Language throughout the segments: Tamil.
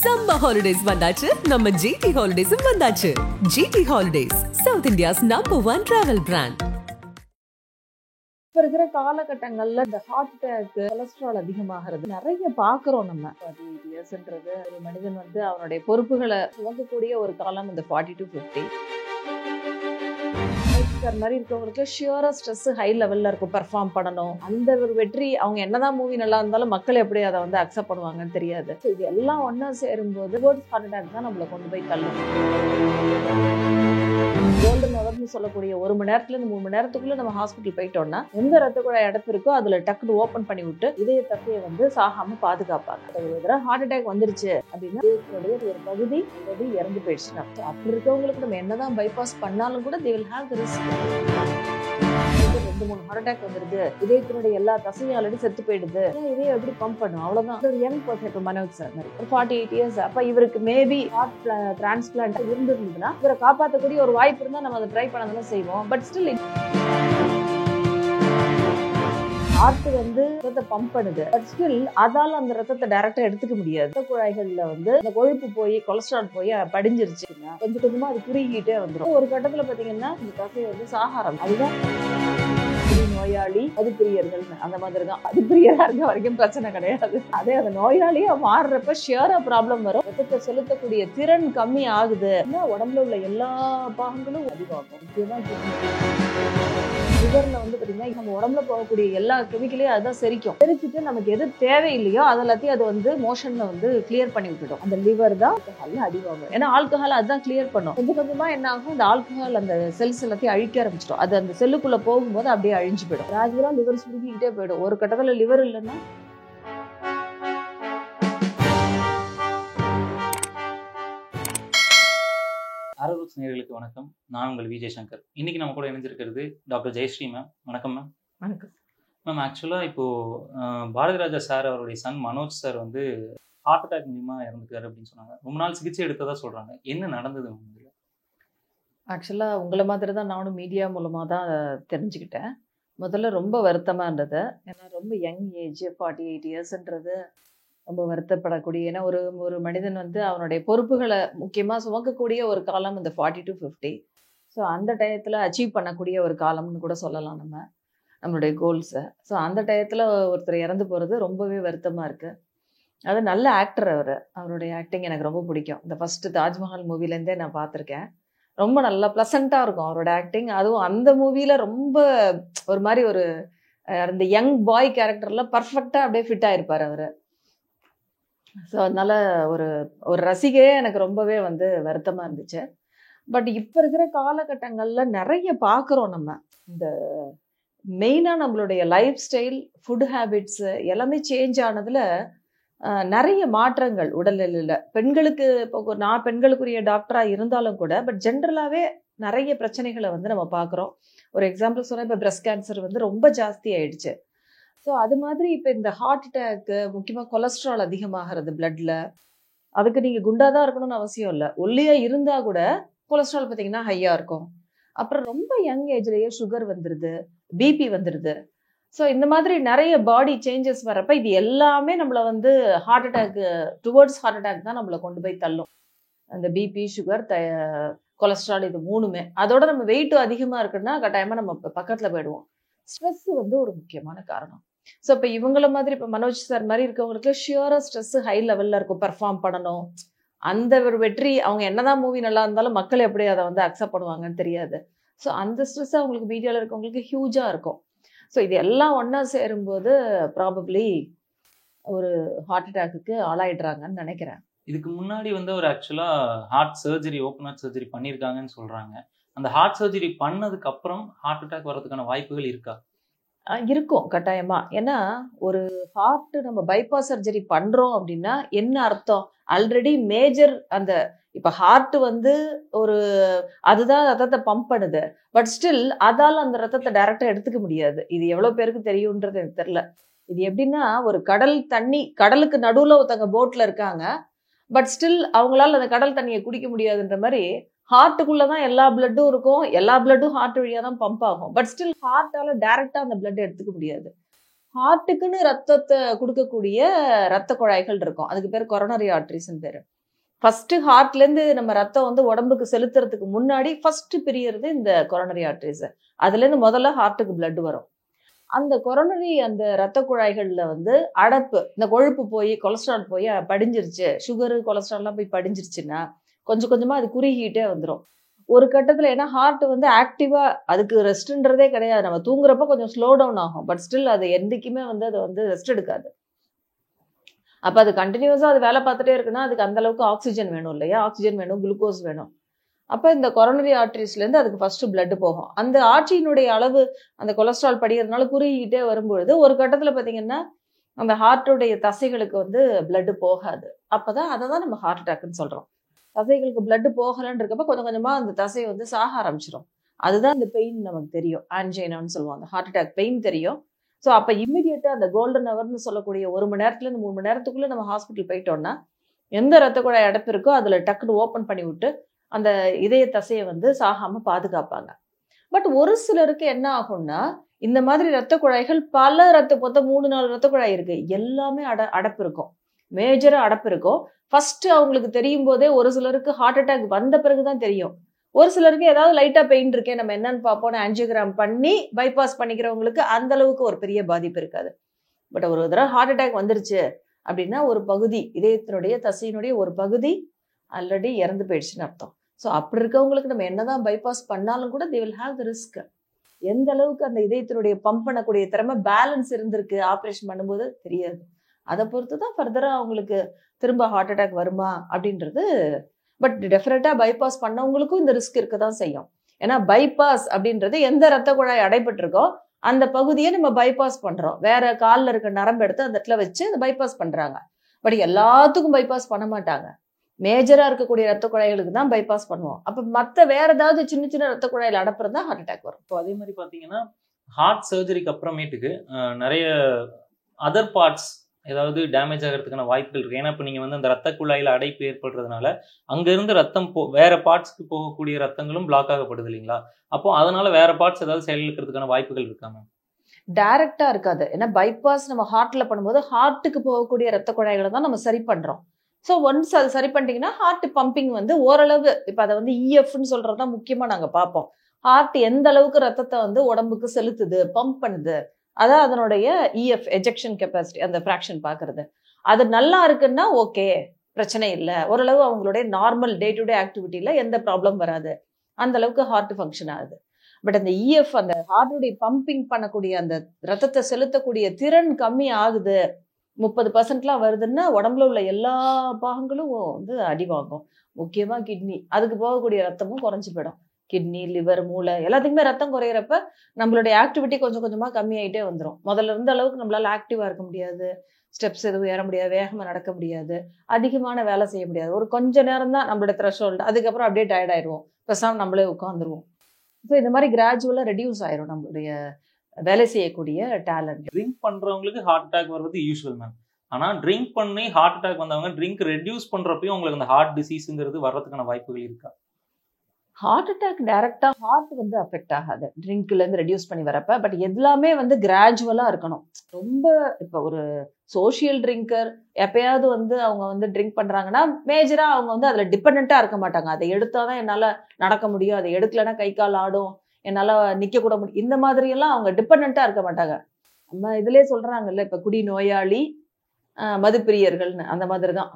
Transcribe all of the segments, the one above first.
Summer holidays வந்தாச்சு நம்ம GT Holidays வந்தாச்சு. GT Holidays, South India's #1 travel brand. இப்ப இருக்கிற காலகட்டங்கள்ல இந்த ஹார்ட் அட்டாக், கொலஸ்ட்ரால் அதிகமாகிறது நிறைய பாக்குறோம். நம்ம 48 இயர்ஸ்ன்றது ஒரு மனிதன் வந்து அவனுடைய பொறுப்புகளை துவங்கக்கூடிய ஒரு காலம் இந்த 40 to 50. மாதிரி இருக்கவங்களுக்கு ஷியரா ஸ்ட்ரெஸ் ஹை லெவல்ல இருக்கும், பெர்ஃபார்ம் பண்ணணும். அந்த ஒரு வெற்றி அவங்க என்னதான் மூவி நல்லா இருந்தாலும் மக்கள் எப்படி அதை வந்து அக்செப்ட் பண்ணுவாங்கன்னு தெரியாது. இது எல்லாம் ஒன்னா சேரும்போது ஹார்ட் அட்டாக் தான் நம்மளை கொண்டு போய் தள்ளும். கோல்டன் ஹவர்னு சொல்லக்கூடிய 1 மணி நேரத்துல இருந்து 3 மணி நேரத்துக்குள்ள நம்ம ஹாஸ்பிட்டல் போயிட்டோம்னா எந்த ரத்த குழாய் அடைப்பு இருக்கோ அதுல டக்குனு ஓபன் பண்ணி விட்டு இதய தசையை வந்து சாகாம பாதுகாப்பாங்க. ஒரு தடவை ஹார்ட் அட்டாக் வந்துருச்சு அப்படின்னா இதயத்துடைய ஒரு பகுதி இறந்து போயிடுச்சுன்னா அப்படி இருக்கவங்களுக்கு நம்ம என்னதான் பைபாஸ் பண்ணாலும் கூட they will have the risk. 2-3 heart attack வந்துருது, இதயத்தினுடைய எல்லா தசையும் ஆல்ரெடி செத்து போயிடுது, இதயம் எப்படி பம்ப் பண்ணும்? அவ்வளவுதான். ஒரு யங் பர்சன் மனோஜ் சார் மாதிரி ஒரு 48 இயர்ஸ், அப்ப இவருக்கு மேபி ஹார்ட் டிரான்ஸ்பிளான்ட் இருந்திருந்ததுன்னா இவரை காப்பாற்றக்கூடிய ஒரு வாய்ப்பு இருந்தா நம்ம அதை ட்ரை பண்ணதான் செய்வோம். பட் ஸ்டில் ஹார்ட் வந்து ரத்தத்தை பம்ப் பண்ணுது, பட் ஸ்டில் அதால அந்த ரத்தத்தை டைரக்டா எடுத்துக்க முடியாது. ரத்த குழாய்கள்ல வந்து இந்த கொழுப்பு போய் கொலஸ்ட்ரால் போய் படிஞ்சிருச்சுன்னா கொஞ்சம் கொஞ்சமா அது குறுகிட்டே வந்துடும். ஒரு கட்டத்துல பாத்தீங்கன்னா இந்த தசையை வந்து சாகாரம். அதுதான் நோயாளி மதுப்பிரியர்கள் அந்த மாதிரி தான். மதுப்பிரியரா இருக்க வரைக்கும் பிரச்சனை கிடையாது. அதே அந்த நோயாளியா மாறுறப்ப ஷியரா ப்ராப்ளம் வரும். ரத்தத்தை செலுத்தக்கூடிய திறன் கம்மி ஆகுது, உடம்புல உள்ள எல்லா பாகங்களும் அதிகமாகும். லிவர்ல வந்து பாத்தீங்கன்னா நம்ம உடம்புல போகக்கூடிய எல்லா கெமிக்கலையும் அதுதான் செரிச்சிட்டு நமக்கு எது தேவையில்லையோ அது எல்லாத்தையும் அது வந்து மோஷன்ல வந்து கிளியர் பண்ணி விட்டுடும். அந்த லிவர் தான் ஆல்கஹால் அடிவாகும். ஏன்னா ஆல்கஹால் அதுதான் கிளியர் பண்ணும். கொஞ்சம் கொஞ்சமா என்ன ஆகும், அந்த ஆல்கஹால் அந்த செல்ஸ் எல்லாத்தையும் அழிக்க ஆரம்பிச்சிடும். அது அந்த செல்லுக்குள்ள போகும்போது அப்படியே அழிஞ்சு போயிடும். ராஜுரா லிவர் சுருக்கிக்கிட்டே போயிடும். ஒரு கட்டத்துல லிவர் இல்லைன்னா ஆரோக்கிய நேயர்களுக்கு வணக்கம். நான் உங்கள் விஜய் சங்கர். இன்னைக்கு நம்ம கூட இணைஞ்சிருக்கிறது டாக்டர் ஜெயஸ்ரீ மேம். வணக்கம் மேம். வணக்கம் மேம். ஆக்சுவலாக இப்போ பாரதி ராஜா சார் அவருடைய சன் மனோஜ் சார் வந்து ஹார்ட் அட்டாக் மூலியமா இறந்துக்காரு அப்படின்னு சொன்னாங்க. ரொம்ப நாள் சிகிச்சை எடுத்ததா சொல்றாங்க. என்ன நடந்தது மேம்? ஆக்சுவலா உங்களை மாதிரி தான் நானும் மீடியா மூலமா தான் தெரிஞ்சுக்கிட்டேன். முதல்ல ரொம்ப வருத்தமா இருந்தது. ஏன்னா ரொம்ப யங் ஏஜ், 48 இயர்ஸ்ன்றது ரொம்ப வருத்தப்படக்கூடிய. ஏன்னா ஒரு ஒரு மனிதன் வந்து அவனுடைய பொறுப்புகளை முக்கியமாக சுமக்கக்கூடிய ஒரு காலம் இந்த 40 to 50. ஸோ அந்த டயத்தில் அச்சீவ் பண்ணக்கூடிய ஒரு காலம்னு கூட சொல்லலாம் நம்மளுடைய கோல்ஸை. ஸோ அந்த டயத்தில் ஒருத்தர் இறந்து போகிறது ரொம்பவே வருத்தமாக இருக்குது. அது நல்ல ஆக்டர். அவருடைய ஆக்டிங் எனக்கு ரொம்ப பிடிக்கும். இந்த ஃபஸ்ட்டு தாஜ்மஹால் மூவிலேருந்தே நான் பார்த்துருக்கேன். ரொம்ப நல்லா ப்ளசண்ட்டாக இருக்கும் அவரோட ஆக்டிங். அதுவும் அந்த மூவியில் ரொம்ப ஒரு மாதிரி ஒரு அந்த யங் பாய் கேரக்டரில் பர்ஃபெக்டாக அப்படியே ஃபிட் ஆகிருப்பார் அவர். ஸோ அதனால ஒரு ஒரு ரசிகையே எனக்கு ரொம்பவே வந்து வருத்தமாக இருந்துச்சு. பட் இப்போ இருக்கிற காலகட்டங்களில் நிறைய பார்க்குறோம். நம்ம இந்த மெயினாக நம்மளுடைய லைஃப் ஸ்டைல், ஃபுட் ஹேபிட்ஸு எல்லாமே சேஞ்ச் ஆனதில் நிறைய மாற்றங்கள் உடல்நிலையில். பெண்களுக்கு இப்போ நான் பெண்களுக்குரிய டாக்டராக இருந்தாலும் கூட பட் ஜென்ரலாகவே நிறைய பிரச்சனைகளை வந்து நம்ம பார்க்குறோம். ஒரு எக்ஸாம்பிள் சொன்னால் இப்போ பிரஸ்ட் கேன்சர் வந்து ரொம்ப ஜாஸ்தி ஆயிடுச்சு. ஸோ அது மாதிரி இப்போ இந்த ஹார்ட் அட்டாக்கு முக்கியமாக கொலஸ்ட்ரால் அதிகமாகிறது பிளட்ல. அதுக்கு நீங்கள் குண்டாக தான் இருக்கணும்னு அவசியம் இல்லை, ஒல்லியாக இருந்தால் கூட கொலஸ்ட்ரால் பார்த்தீங்கன்னா ஹையாக இருக்கும். அப்புறம் ரொம்ப யங் ஏஜ்லேயே சுகர் வந்துடுது, பிபி வந்துடுது. ஸோ இந்த மாதிரி நிறைய பாடி சேஞ்சஸ் வரப்போ இது எல்லாமே நம்மளை வந்து heart attack towards heart attack தான் நம்மளை கொண்டு போய் தள்ளும். அந்த பிபி, சுகர், கொலஸ்ட்ரால் இது மூணுமே. அதோட நம்ம வெயிட்டும் அதிகமாக இருக்குன்னா கட்டாயமாக நம்ம பக்கத்தில் போயிடுவோம். ஸ்ட்ரெஸ் வந்து ஒரு முக்கியமான காரணம். ஸோ இப்போ இவங்கள மாதிரி இப்போ மனோஜ் சார் மாதிரி இருக்கவங்களுக்கு ஷியரா ஸ்ட்ரெஸ் ஹை லெவலில் இருக்கும், பெர்ஃபார்ம் பண்ணணும். அந்த ஒரு வெற்றி அவங்க என்னதான் மூவி நல்லா இருந்தாலும் மக்கள் எப்படி அதை வந்து அக்செப்ட் பண்ணுவாங்கன்னு தெரியாது. ஸோ அந்த ஸ்ட்ரெஸ் அவங்களுக்கு மீடியாவில் இருக்கவங்களுக்கு ஹியூஜாக இருக்கும். ஸோ இது எல்லாம் ஒன்றா சேரும்போது ப்ராபப்ளி ஒரு ஹார்ட் அட்டாக்கு ஆளாயிடுறாங்கன்னு நினைக்கிறேன். இதுக்கு முன்னாடி வந்து ஒரு ஆக்சுவலாக heart surgery, open heart surgery பண்ணியிருக்காங்கன்னு சொல்கிறாங்க. அந்த ஹார்ட் சர்ஜரி பண்ணதுக்கு அப்புறம் ஹார்ட் அட்டாக் வர்றதுக்கான வாய்ப்புகள் இருக்கா? இருக்கும் கட்டாயமா. ஏன்னா ஒரு ஹார்ட் நம்ம பைபாஸ் சர்ஜரி பண்றோம் அப்படின்னா என்ன அர்த்தம்? ஆல்ரெடி மேஜர் அந்த இப்ப ஹார்ட் வந்து ஒரு அதுதான் ரத்தத்தை பம்ப் பண்ணுது, பட் ஸ்டில் அதால அந்த ரத்தத்தை டைரக்டா எடுத்துக்க முடியாது. இது எவ்வளவு பேருக்கு தெரியும்ன்றது எனக்கு தெரியல. இது எப்படின்னா ஒரு கடல் தண்ணி, கடலுக்கு நடுவுல ஒருத்தவங்க போட்ல இருக்காங்க, பட் ஸ்டில் அவங்களால அந்த கடல் தண்ணியை குடிக்க முடியாதுன்ற மாதிரி ஹார்ட்டுக்குள்ளதான் எல்லா பிளட்டும் இருக்கும், எல்லா பிளட்டும் ஹார்ட் வழியா தான் பம்ப் ஆகும். பட் ஸ்டில் ஹார்ட்டால டைரக்டா அந்த பிளட் எடுத்துக்க முடியாது. ஹார்ட்டுக்குன்னு ரத்தத்தை கொடுக்கக்கூடிய ரத்த குழாய்கள் இருக்கும். அதுக்கு பேர் கொரோனரி ஆர்டரிஸ்ன்னு பேரு. ஃபர்ஸ்ட் ஹார்ட்லேருந்து நம்ம ரத்தம் வந்து உடம்புக்கு செலுத்துறதுக்கு முன்னாடி ஃபர்ஸ்ட் பிரியறது இந்த கொரோனரி ஆர்டரிஸ். அதுலேருந்து முதல்ல ஹார்ட்டுக்கு பிளட் வரும். அந்த கொரோனரி அந்த ரத்த குழாய்கள்ல வந்து அடப்பு, இந்த கொழுப்பு போய் கொலஸ்ட்ரால் போய் படிஞ்சிருச்சு, சுகரு கொலஸ்ட்ரால்லாம் போய் படிஞ்சிருச்சுன்னா கொஞ்சம் கொஞ்சமா அது குறுகிட்டே வந்துடும். ஒரு கட்டத்துல ஏன்னா ஹார்ட் வந்து ஆக்டிவா, அதுக்கு ரெஸ்ட்ன்றதே கிடையாது. நம்ம தூங்குறப்ப கொஞ்சம் ஸ்லோ டவுன் ஆகும், பட் ஸ்டில் அது என்றைக்குமே வந்து அது வந்து ரெஸ்ட் எடுக்காது. அப்ப அது கண்டினியூஸா அது வேலை பார்த்துட்டே இருக்குன்னா அதுக்கு அந்த அளவுக்கு ஆக்சிஜன் வேணும் இல்லையா, ஆக்சிஜன் வேணும், குளுக்கோஸ் வேணும். அப்ப இந்த கொரோனரி ஆர்டரிஸ்ல இருந்து அதுக்கு ஃபர்ஸ்ட் பிளட் போகும். அந்த ஆர்டரியினுடைய அளவு அந்த கொலஸ்ட்ரால் படிக்கிறதுனால குறுகிட்டே வரும்பொழுது ஒரு கட்டத்துல பாத்தீங்கன்னா அந்த ஹார்ட்டுடைய தசைகளுக்கு வந்து பிளட் போகாது. அப்பதான் அதை தான் நம்ம ஹார்ட் அட்டாக்னு சொல்றோம். தசைகளுக்கு பிளட் போகலன்னு இருக்கப்ப கொஞ்சம் கொஞ்சமா அந்த தசை வந்து சாக ஆரம்பிச்சிடும். அதுதான் அந்த பெயின் நமக்கு தெரியும், ஆன்ஜைனான்னு சொல்லுவாங்க, ஹார்ட் அட்டாக் பெயின் தெரியும். ஸோ அப்போ இம்மிடியேட்டா அந்த கோல்டன் ஹவர்னு சொல்லக்கூடிய 1 மணி நேரத்துலேருந்து 3 மணி நேரத்துக்குள்ள நம்ம ஹாஸ்பிட்டல் போயிட்டோம்னா எந்த ரத்த குழாய் அடைப்பு இருக்கோ அதில் டக்குன்னு ஓப்பன் பண்ணி விட்டு அந்த இதய தசையை வந்து சாகாம பாதுகாப்பாங்க. பட் ஒரு சிலருக்கு என்ன ஆகும்னா இந்த மாதிரி ரத்த குழாய்கள் பல மொத்தம் 3-4 ரத்த குழாய் இருக்கு, எல்லாமே அடைப்பு இருக்கும், மேஜரா அடைப்பு இருக்கும். ஃபர்ஸ்ட் அவங்களுக்கு தெரியும் போதே ஒரு சிலருக்கு ஹார்ட் அட்டாக் வந்த பிறகுதான் தெரியும். ஒரு சிலருக்கு ஏதாவது லைட்டா பெயின் இருக்கேன் நம்ம என்னன்னு பார்ப்போம்னு ஆன்ஜியோகிராம் பண்ணி பைபாஸ் பண்ணிக்கிறவங்களுக்கு அந்த அளவுக்கு ஒரு பெரிய பாதிப்பு இருக்காது. பட் ஒரு தடவை ஹார்ட் அட்டாக் வந்துருச்சு அப்படின்னா ஒரு பகுதி இதயத்தினுடைய தசையினுடைய ஒரு பகுதி ஆல்ரெடி இறந்து போயிடுச்சுன்னு அர்த்தம். ஸோ அப்படி இருக்கவங்களுக்கு நம்ம என்னதான் பைபாஸ் பண்ணாலும் கூட they will have the risk. எந்த அளவுக்கு அந்த இதயத்தினுடைய பம்ப் பண்ணக்கூடிய திறமை பேலன்ஸ் இருந்திருக்கு ஆப்ரேஷன் பண்ணும்போது தெரியாது. அதை பொறுத்து தான் ஃபர்தரா அவங்களுக்கு திரும்ப ஹார்ட் அட்டாக் வருமா அப்படின்றது. பட் டெஃபினட்டா பைபாஸ் பண்ணவங்களுக்கும் இந்த ரிஸ்க் இருக்க தான் செய்யும். ஏன்னா பைபாஸ் அப்படின்றது எந்த ரத்த குழாய் அடைபட்டிருக்கோ அந்த பகுதியை நம்ம பைபாஸ் பண்றோம். வேற காலில் இருக்க நரம்பு எடுத்து அந்த இடத்துல வச்சு அதை பைபாஸ் பண்றாங்க. பட் எல்லாத்துக்கும் பைபாஸ் பண்ண மாட்டாங்க. மேஜரா இருக்கக்கூடிய ரத்த குழாய்களுக்கு தான் பைபாஸ் பண்ணுவோம். அப்ப மற்ற வேற ஏதாவது சின்ன சின்ன ரத்த குழாயில் அடப்புறதா ஹார்ட் அட்டாக் வரும். இப்போ அதே மாதிரி பாத்தீங்கன்னா ஹார்ட் சர்ஜரிக்கு அப்புறமேட்டுக்கு நிறைய அதர் பார்ட்ஸ் ஏதாவது டேமேஜ் ஆகிறதுக்கான வாய்ப்புகள் இருக்கு. ஏன்னா இப்போ நீங்க வந்து அந்த ரத்த குழாயில அடைப்பு ஏற்படுறதுனால அங்க இருந்து ரத்தம் வேற பார்ட்ஸ்க்கு போகக்கூடிய ரத்தங்களும் பிளாக் ஆகப்படுது இல்லைங்களா? அப்போ அதனால வேற பார்ட்ஸ் ஏதாவது செயலிழக்கிறதுக்கான வாய்ப்புகள் இருக்காங்க? டைரக்டா இருக்காது. ஏன்னா பைபாஸ் நம்ம ஹார்ட்ல பண்ணும்போது ஹார்ட்டுக்கு போகக்கூடிய ரத்த குழாய்களை தான் நம்ம சரி பண்றோம். ஸோ ஒன்ஸ் அது சரி பண்ணிட்டீங்கன்னா ஹார்ட் பம்பிங் வந்து ஓரளவு, இப்போ அதை வந்து இஎஃப்னு சொல்றது தான் முக்கியமா நாங்க பார்ப்போம். ஹார்ட் எந்த அளவுக்கு ரத்தத்தை வந்து உடம்புக்கு செலுத்துது, பம்ப் பண்ணுது, அதான் அதனுடைய இஎஃப் எஜெக்ஷன் கெப்பாசிட்டி, அந்த ஃப்ராக்ஷன் பார்க்கறது. அது நல்லா இருக்குன்னா ஓகே, பிரச்சனை இல்லை, ஓரளவு அவங்களுடைய நார்மல் டே டு டே ஆக்டிவிட்டியில எந்த ப்ராப்ளம் வராது, அந்த அளவுக்கு ஹார்ட் ஃபங்க்ஷன் ஆகுது. பட் அந்த இஎஃப் அந்த ஹார்ட்டுடைய பம்பிங் பண்ணக்கூடிய அந்த ரத்தத்தை செலுத்தக்கூடிய திறன் கம்மி ஆகுது, 30% வருதுன்னா உடம்புல உள்ள எல்லா பாகங்களும் வந்து அடிவாங்கும். முக்கியமா கிட்னி, அதுக்கு போகக்கூடிய ரத்தமும் குறைஞ்சு போயிடும். கிட்னி, லிவர், மூளை எல்லாத்துக்குமே ரத்தம் குறையிறப்ப நம்மளுடைய ஆக்டிவிட்டி கொஞ்சம் கொஞ்சமா கம்மியாயிட்டே வந்துடும். முதல்ல இருந்த அளவுக்கு நம்மளால ஆக்டிவா இருக்க முடியாது, ஸ்டெப்ஸ் எதுவும் ஏற முடியாது, வேகமா நடக்க முடியாது, அதிகமான வேலை செய்ய முடியாது. ஒரு கொஞ்ச நேரம் தான் நம்மளோட த்ரெஷோல்டு, அதுக்கப்புறம் அப்படியே டயர்ட் ஆயிடுவோம், பேசாம நம்மளே உட்காந்துருவோம். ஸோ இந்த மாதிரி கிராஜுவலா ரெடியூஸ் ஆயிரும் நம்மளுடைய வேலை செய்யக்கூடிய டேலண்ட். ட்ரிங்க் பண்றவங்களுக்கு ஹார்ட் அட்டாக் வர்றது யூஸ்வல் மேம். ஆனா ட்ரிங்க் பண்ணி ஹார்ட் அட்டாக் வந்தவங்க ட்ரிங்க் ரெடியூஸ் பண்றப்பயும் உங்களுக்கு அந்த ஹார்ட் டிசீஸ்ங்கிறது வர்றதுக்கான வாய்ப்புகள் இருக்கா? ஹார்ட் அட்டாக் டைரக்டா ஹார்ட் வந்து அஃபெக்ட் ஆகாது ட்ரிங்க்ல இருந்து ரெடியூஸ் பண்ணி வரப்ப. பட் எல்லாமே வந்து கிராஜுவலா இருக்கணும். ரொம்ப இப்போ ஒரு சோஷியல் ட்ரிங்கர் எப்பயாவது வந்து அவங்க வந்து ட்ரிங்க் பண்றாங்கன்னா மேஜரா அவங்க வந்து அதுல டிபெண்டா இருக்க மாட்டாங்க. அதை எடுத்தாதான் என்னால நடக்க முடியும், அதை எடுக்கலன்னா கை கால் ஆடும், என்னால நிக்க கூட முடியும், இந்த மாதிரி எல்லாம் அவங்க டிபெண்டா இருக்க மாட்டாங்க. நம்ம இதுலயே சொல்றாங்கல்ல, இப்ப குடி நோயாளி, மதுப்பிரியர்கள்னு, அந்த மாதிரி தான்.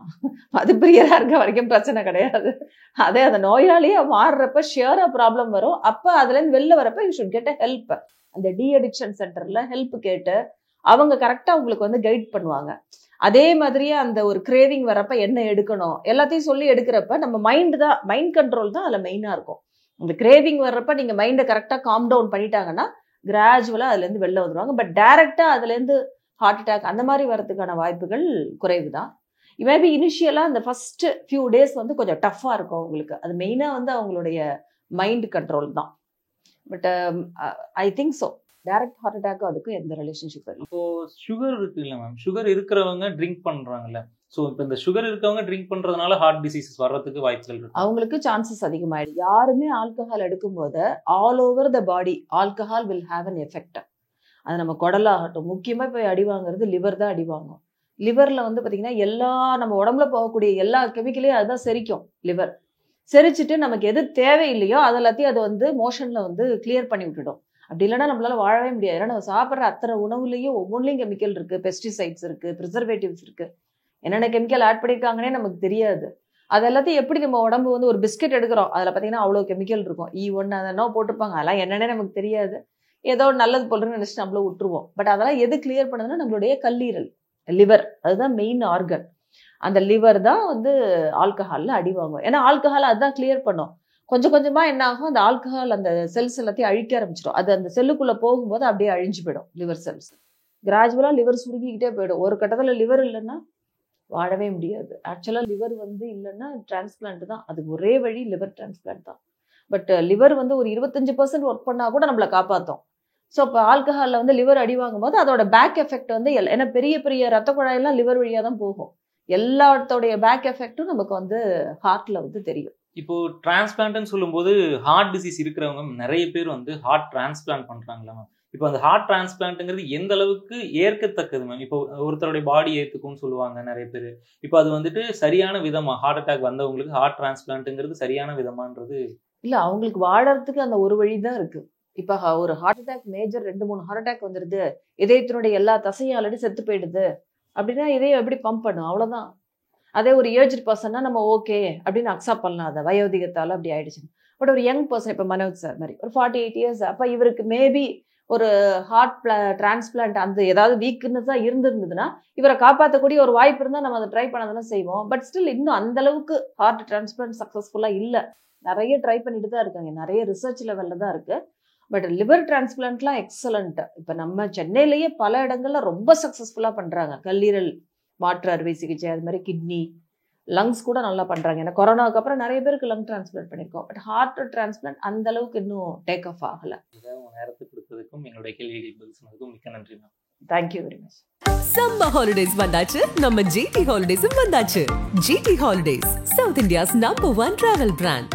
மதுப்பிரியரா இருக்க வரைக்கும் பிரச்சனை கிடையாது. அதே அந்த நோயாளியா மாறுறப்ப ஷியரா ப்ராப்ளம் வரும். அப்ப அதுல இருந்து வெளில வரப்ப you should get a help. அந்த டி அடிக்ஷன் சென்டர்ல ஹெல்ப் கேட்டு அவங்க கரெக்டா உங்களுக்கு வந்து கைட் பண்ணுவாங்க. அதே மாதிரியே அந்த ஒரு கிரேவிங் வரப்ப என்ன எடுக்கணும் எல்லாத்தையும் சொல்லி எடுக்கிறப்ப நம்ம மைண்ட் கண்ட்ரோல் தான் அதுல மெயினா இருக்கும். இந்த கிரேவிங் வர்றப்ப நீங்க மைண்டை கரெக்டா காம் டவுன் பண்ணிட்டாங்கன்னா கிராஜுவலா அதுல இருந்து வெளில வந்துருவாங்க. பட் டைரக்டா அதுல இருந்து ஹார்ட் அட்டாக் அந்த மாதிரி வரதுக்கான வாய்ப்புகள் குறைவு தான். மேபி இனிஷியலா அந்த ஃபர்ஸ்ட் ஃபியூ டேஸ் வந்து கொஞ்சம் டஃப்பா இருக்கும் அவங்களுக்கு. அது மெயினா வந்து அவங்களுடைய மைண்ட் கண்ட்ரோல் தான். But I think so direct heart அட்டாக்கும் அதுக்கும் எந்த ரிலேஷன்ஷிப் இல்லை. இப்போ சுகர் இருக்கு இல்லை மேம், சுகர் இருக்கிறவங்க ட்ரிங்க் பண்றாங்கல்ல, ஸோ இப்போ இந்த சுகர் இருக்கவங்க ட்ரிங்க் பண்றதுனால ஹார்ட் டிசீசஸ் வர்றதுக்கு வாய்ப்புகள் இருக்கு? அவங்களுக்கு சான்சஸ் அதிகமாயிடும். யாருமே ஆல்கஹால் எடுக்கும்போது all over the body alcohol will have an effect. அது நம்ம குடலாகட்டும், முக்கியமாக போய் அடி வாங்குறது லிவர் தான் அடி வாங்கும். லிவரில் வந்து பார்த்திங்கன்னா எல்லா நம்ம உடம்புல போகக்கூடிய எல்லா கெமிக்கலையும் அதுதான் செரிக்கும். லிவர் செரிச்சிட்டு நமக்கு எது தேவையில்லையோ அது எல்லாத்தையும் அது வந்து மோஷனில் வந்து கிளியர் பண்ணி விட்டுடும். அப்படி இல்லைன்னா நம்மளால வாழவே முடியாது. ஏன்னா நம்ம சாப்பிட்ற அத்தனை உணவுலையும் ஒவ்வொன்றிலையும் கெமிக்கல் இருக்குது, பெஸ்டிசைட்ஸ் இருக்குது, ப்ரிசர்வேட்டிவ்ஸ் இருக்குது. என்னென்ன கெமிக்கல் ஆட் பண்ணியிருக்காங்கன்னே நமக்கு தெரியாது. அது எல்லாத்தையும் எப்படி நம்ம உடம்பு வந்து ஒரு பிஸ்கெட் எடுக்கிறோம், அதில் பார்த்தீங்கன்னா அவ்வளோ கெமிக்கல் இருக்கும். E1 அதெல்லாம் போட்டிருப்பாங்க, அதெல்லாம் என்னென்னே நமக்கு தெரியாது. ஏதோ நல்லது போடுறதுன்னு நினச்சிட்டு நம்மளும் விட்டுருவோம். பட் அதெல்லாம் எது கிளியர் பண்ணுதுன்னா நம்மளுடைய கல்லீரல், லிவர். அதுதான் மெயின் ஆர்கன். அந்த லிவர் தான் வந்து ஆல்கஹாலில் அடி வாங்குவோம். ஏன்னா ஆல்கஹால் அதுதான் கிளியர் பண்ணும். கொஞ்சம் கொஞ்சமாக என்ன ஆகும், அந்த ஆல்கஹால் அந்த செல்ஸ் எல்லாத்தையும் அழிக்க ஆரம்பிச்சிடும். அது அந்த செல்லுக்குள்ளே போகும்போது அப்படியே அழிஞ்சு போயிடும் லிவர் செல்ஸ். கிராஜுவலாக லிவர் சுருங்கிக்கிட்டே போயிடும். ஒரு கட்டத்தில் லிவர் இல்லைன்னா வாழவே முடியாது. ஆக்சுவலாக லிவர் வந்து இல்லைன்னா டிரான்ஸ்பிளான்ட் தான். அதுக்கு ஒரே வழி லிவர் டிரான்ஸ்பிளான்ட் தான். பட் லிவர் வந்து ஒரு 25% ஒர்க் பண்ணால் கூட நம்மளை காப்பாற்றும். ஸோ இப்போ ஆல்கஹாலில் வந்து லிவர் அடி வாங்கும்போது அதோட பேக் எஃபெக்ட் வந்து ஏன்னா பெரிய பெரிய ரத்த குழாயெல்லாம் லிவர் வழியாக தான் போகும். எல்லாத்தோடைய பேக் எஃபெக்டும் நமக்கு வந்து ஹார்ட்ல வந்து தெரியும். இப்போ டிரான்ஸ்பிளான்ட்னு சொல்லும்போது ஹார்ட் டிசீஸ் இருக்கிறவங்க நிறைய பேர் வந்து ஹார்ட் டிரான்ஸ்பிளான்ட் பண்றாங்களா மேம்? இப்போ அந்த ஹார்ட் டிரான்ஸ்பிளான்ட்ங்கிறது எந்த அளவுக்கு ஏற்கத்தக்கது மேம்? இப்போ ஒருத்தருடைய பாடி ஏற்றுக்கும்னு சொல்லுவாங்க நிறைய பேர். இப்போ அது வந்துட்டு சரியான விதமா ஹார்ட் அட்டாக் வந்தவங்களுக்கு ஹார்ட் டிரான்ஸ்பிளான்ட்ங்கிறது சரியான விதமான்றது இல்லை, அவங்களுக்கு வாழறதுக்கு அந்த ஒரு வழி தான் இருக்கு. இப்போ ஒரு heart attack major 2-3 heart attack வந்துடுது, இதயத்தினுடைய எல்லா தசையும் ஆல்ரெடி செத்து போயிடுது அப்படின்னா இதயம் எப்படி பம்ப் பண்ணும்? அவ்வளோதான். அதே ஒரு ஏஜ்டு பர்சன்னா நம்ம ஓகே அப்படின்னு அக்செப்ட் பண்ணலாம், அதை வயோதிகத்தால் அப்படி ஆயிடுச்சு. பட் ஒரு யங் பர்சன், இப்போ மனோஜ் சார் மாதிரி ஒரு 48 இயர்ஸ், அப்போ இவருக்கு மேபி ஒரு ஹார்ட் டிரான்ஸ்பிளான்ட் அந்த ஏதாவது வீக்னஸாக இருந்திருந்ததுன்னா இவரை காப்பாற்றக்கூடிய ஒரு வாய்ப்பு இருந்தால் நம்ம அதை ட்ரை பண்ண தானே செய்வோம். பட் ஸ்டில் இன்னும் அந்த அளவுக்கு ஹார்ட் டிரான்ஸ்பிளான்ட் சக்ஸஸ்ஃபுல்லாக இல்லை. நிறைய ட்ரை பண்ணிட்டு தான் இருக்காங்க, நிறைய ரிசர்ச் லெவலில் தான் இருக்குது. பட் லிவர் டிரான்ஸ்பிளான்ட்லாம் எக்ஸலண்ட்டு. இப்போ நம்ம சென்னையிலேயே பல இடங்கள்ல ரொம்ப சக்ஸஸ்ஃபுல்லாக பண்ணுறாங்க. கல்லீரல் மாற்று அறுவை சிகிச்சை, அது மாதிரி கிட்னி, லங்ஸ் கூட நல்லா பண்ணுறாங்க. ஏன்னா கொரோனாவுக்கு அப்புறம் நிறைய பேருக்கு லங் டிரான்ஸ்பிளான்ட் பண்ணியிருக்கோம். பட் ஹார்ட் டிரான்ஸ்பிளான்ட் அந்த அளவுக்கு இன்னும் டேக் ஆஃப் ஆகலை. நேரத்துக்கு கொடுத்ததுக்கும் எங்களுடைய கேள்விகள் பதில் சொன்னதுக்கும் மிக்க நன்றி ma'am. Thank you very much. Summer holidays வந்தாச்சு, நம்ம GT ஹாலிடேஸும் வந்தாச்சு. GT holidays, south India's number 1 travel brand.